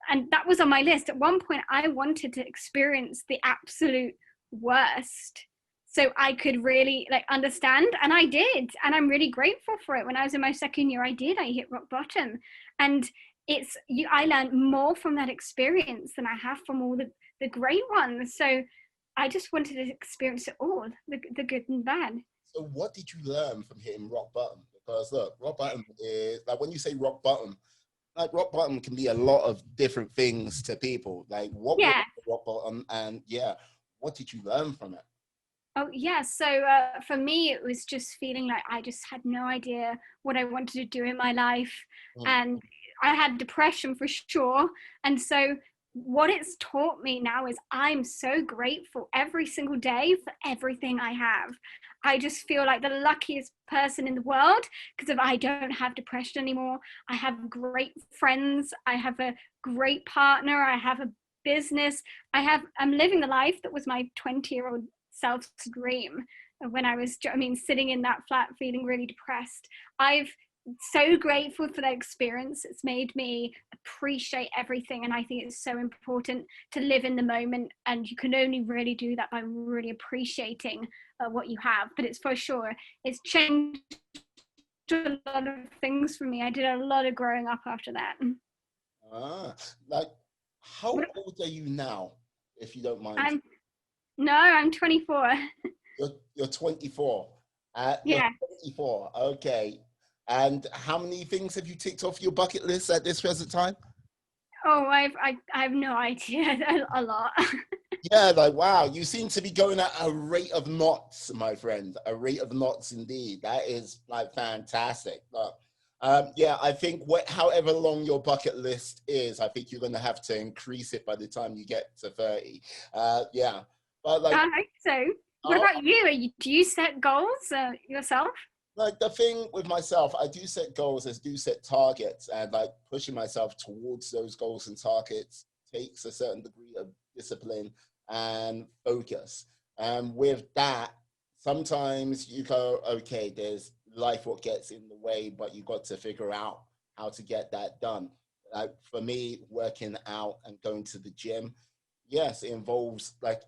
And that was on my list. At one point, I wanted to experience the absolute worst, so I could really understand, and I did, and I'm really grateful for it. When I was in my 2nd year, I hit rock bottom, and I learned more from that experience than I have from all the great ones. So I just wanted to experience it all, the good and bad. So what did you learn from hitting rock bottom? Because look, rock bottom is, like, when you say rock bottom can be a lot of different things to people. Like, what rock bottom, and yeah, what did you learn from it? Oh, yeah. So for me, it was just feeling like I just had no idea what I wanted to do in my life. Mm. And I had depression for sure. And so what it's taught me now is I'm so grateful every single day for everything I have. I just feel like the luckiest person in the world because if I don't have depression anymore, I have great friends, I have a great partner, I have a business, I'm living the life that was my 20-year-old self's dream when I was, I mean, sitting in that flat feeling really depressed. I've so grateful for that experience. It's made me appreciate everything, and I think it's so important to live in the moment, and you can only really do that by really appreciating what you have. But it's for sure, it's changed a lot of things for me. I did a lot of growing up after that. Like, how old are you now, if you don't mind? I'm 24. You're 24. You're Yeah. 24. Okay. And how many things have you ticked off your bucket list at this present time? Oh, I have no idea. A lot. Yeah, like, wow, you seem to be going at a rate of knots, my friend. A rate of knots indeed. That is like fantastic. But yeah, I think however long your bucket list is, I think you're going to have to increase it by the time you get to 30. Yeah. But like, I hope so. What about you? Do you set goals yourself? like the thing with myself, I do set goals, I do set targets, and like pushing myself towards those goals and targets takes a certain degree of discipline and focus. And with that, sometimes you go, okay, there's life what gets in the way, but you got to figure out how to get that done. Like for me, working out and going to the gym, yes, it involves like,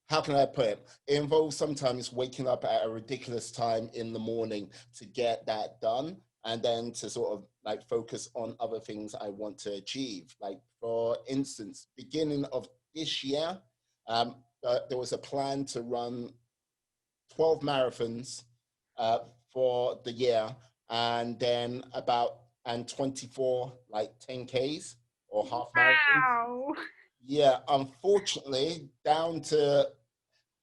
how can I put it? It involves sometimes waking up at a ridiculous time in the morning to get that done, and then to sort of like focus on other things I want to achieve. Like for instance, beginning of this year, there was a plan to run 12 marathons for the year, and then and 24 like 10Ks or half marathons. Wow. Yeah, unfortunately,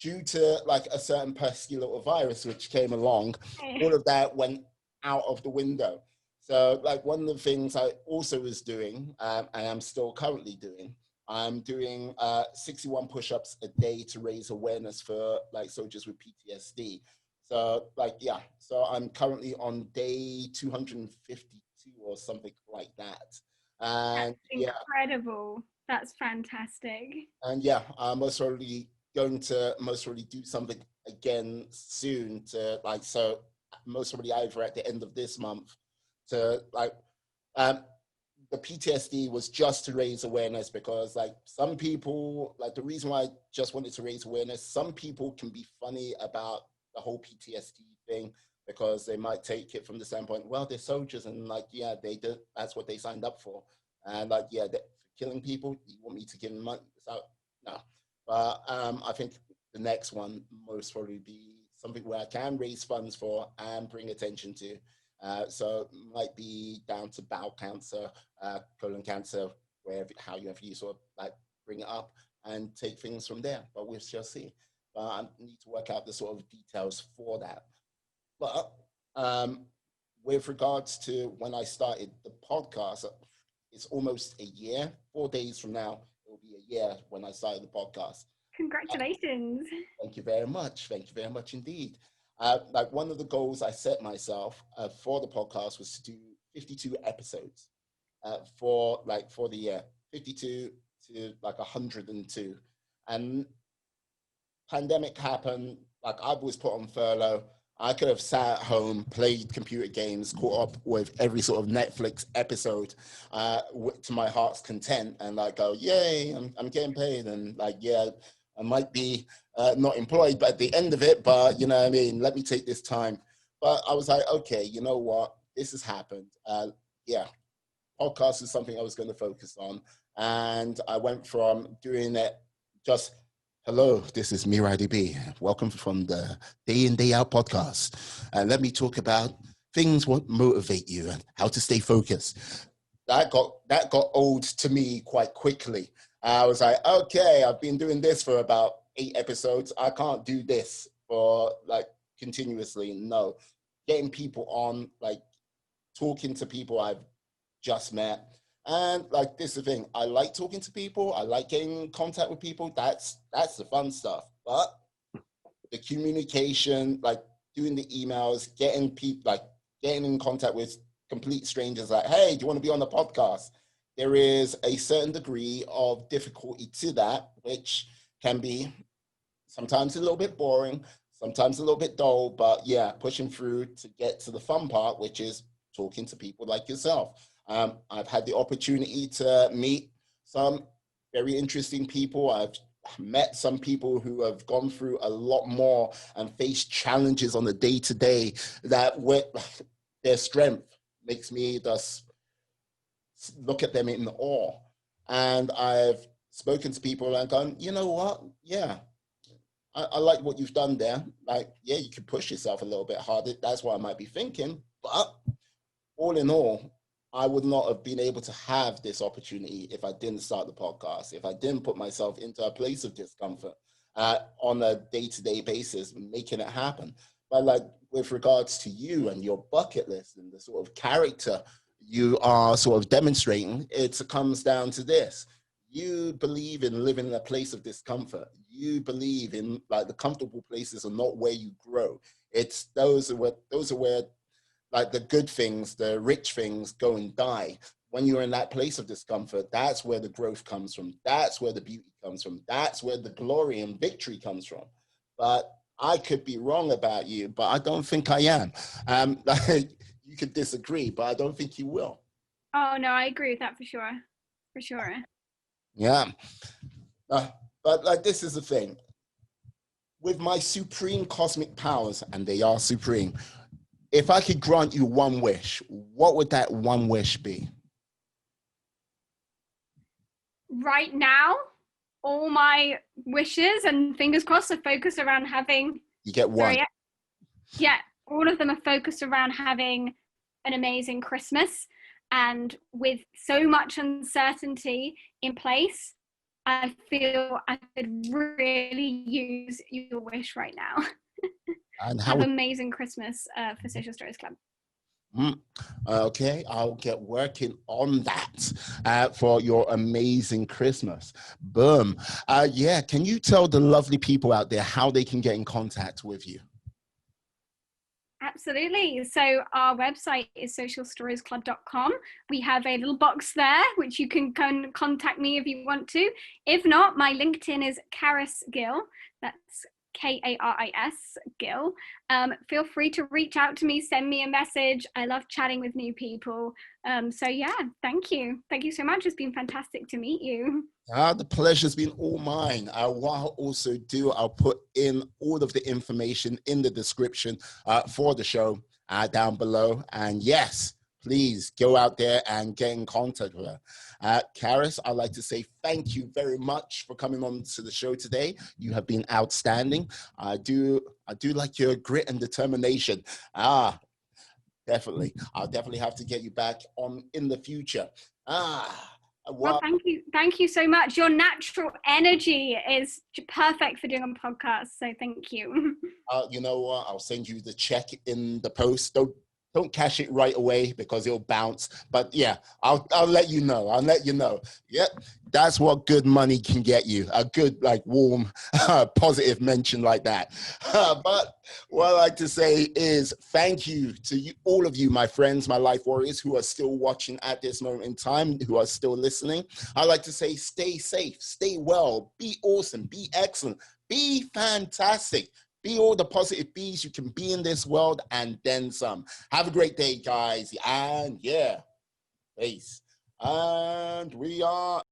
due to like a certain pesky little virus which came along, all of that went out of the window. So like one of the things I also was doing, and I'm still currently doing, I'm doing 61 push-ups a day to raise awareness for like soldiers with PTSD. So like, yeah, so I'm currently on day 252 or something like that. And That's incredible. That's fantastic. and yeah, I'm most probably going to most probably do something again soon to like, so most probably either at the end of this month to like, um, the PTSD was just to raise awareness, because like some people, like the reason why I just wanted to raise awareness, some people can be funny about the whole PTSD thing because they might take it from the standpoint, well, they're soldiers and like, yeah, they did, that's what they signed up for. And like, yeah, killing people, you want me to give them money? So, no. But I think the next one most probably be something where I can raise funds for and bring attention to. So it might be down to bowel cancer, colon cancer, however you sort of like bring it up and take things from there. But we shall see. But I need to work out the sort of details for that. But with regards to when I started the podcast, it's almost a year. 4 days from now, it will be a year when I started the podcast. Congratulations. Thank you very much. Thank you very much indeed. Like one of the goals I set myself for the podcast was to do 52 episodes for the year, 52 to like 102. And pandemic happened, like I was put on furlough. I could have sat at home, played computer games, caught up with every sort of Netflix episode to my heart's content, and like go, yay, I'm getting paid, and like, yeah, I might be not employed, but at the end of it, but you know what I mean, let me take this time. But I was like, okay, you know what, this has happened. Yeah, podcast is something I was going to focus on, and I went from doing it just, hello, this is Mirai DB. Welcome from the Day In, Day Out podcast. And let me talk about things what motivate you and how to stay focused. That got old to me quite quickly. I was like, okay, I've been doing this for about 8 episodes. I can't do this for like continuously. No, getting people on, like talking to people I've just met. And like, this is the thing, I like talking to people. I like getting in contact with people. That's the fun stuff. But the communication, like doing the emails, getting people, like getting in contact with complete strangers, like, hey, do you want to be on the podcast? There is a certain degree of difficulty to that, which can be sometimes a little bit boring, sometimes a little bit dull, but yeah, pushing through to get to the fun part, which is talking to people like yourself. I've had the opportunity to meet some very interesting people. I've met some people who have gone through a lot more and faced challenges on the day-to-day that with their strength makes me just look at them in awe. And I've spoken to people and gone, you know what? Yeah, I like what you've done there. Like, yeah, you could push yourself a little bit harder. That's what I might be thinking. But all in all, I would not have been able to have this opportunity if I didn't start the podcast, if I didn't put myself into a place of discomfort on a day-to-day basis, making it happen. But like with regards to you and your bucket list and the sort of character you are sort of demonstrating, it comes down to this. You believe in living in a place of discomfort. You believe in like the comfortable places are not where you grow. It's those are where like the good things, the rich things go and die. When you're in that place of discomfort, that's where the growth comes from. That's where the beauty comes from. That's where the glory and victory comes from. But I could be wrong about you, but I don't think I am. You could disagree, but I don't think you will. Oh, no, I agree with that for sure. For sure. Yeah. But like, this is the thing. With my supreme cosmic powers, and they are supreme, if I could grant you one wish, what would that one wish be? Right now, all my wishes and fingers crossed are focused around having... You get one. Sorry, yeah, all of them are focused around having an amazing Christmas. And with so much uncertainty in place, I feel I could really use your wish right now. And have an amazing Christmas for Social Stories Club. Okay, I'll get working on that for your amazing Christmas. Boom. Yeah, can you tell the lovely people out there how they can get in contact with you? Absolutely. So our website is socialstoriesclub.com. We have a little box there, which you can contact me if you want to. If not, my LinkedIn is Karis Gill. That's Karis Gill. Feel free to reach out to me, send me a message. I love chatting with new people. So yeah, thank you. Thank you so much. It's been fantastic to meet you. The pleasure's been all mine. What I'll also do, I'll put in all of the information in the description for the show down below. And yes, please go out there and get in contact with her. Karis, I'd like to say thank you very much for coming on to the show today. You have been outstanding. I do like your grit and determination. Definitely. I'll definitely have to get you back on in the future. Well, thank you so much. Your natural energy is perfect for doing a podcast, so thank you. You know what? I'll send you the check in the post. Don't cash it right away because it'll bounce. But yeah, I'll let you know. I'll let you know. Yep, that's what good money can get you. A good, like, warm, positive mention like that. But what I like to say is thank you to you, all of you, my friends, my life warriors who are still watching at this moment in time, who are still listening. I like to say stay safe, stay well, be awesome, be excellent, be fantastic. Be all the positive bees you can be in this world and then some. Have a great day, guys. And yeah, peace. And we are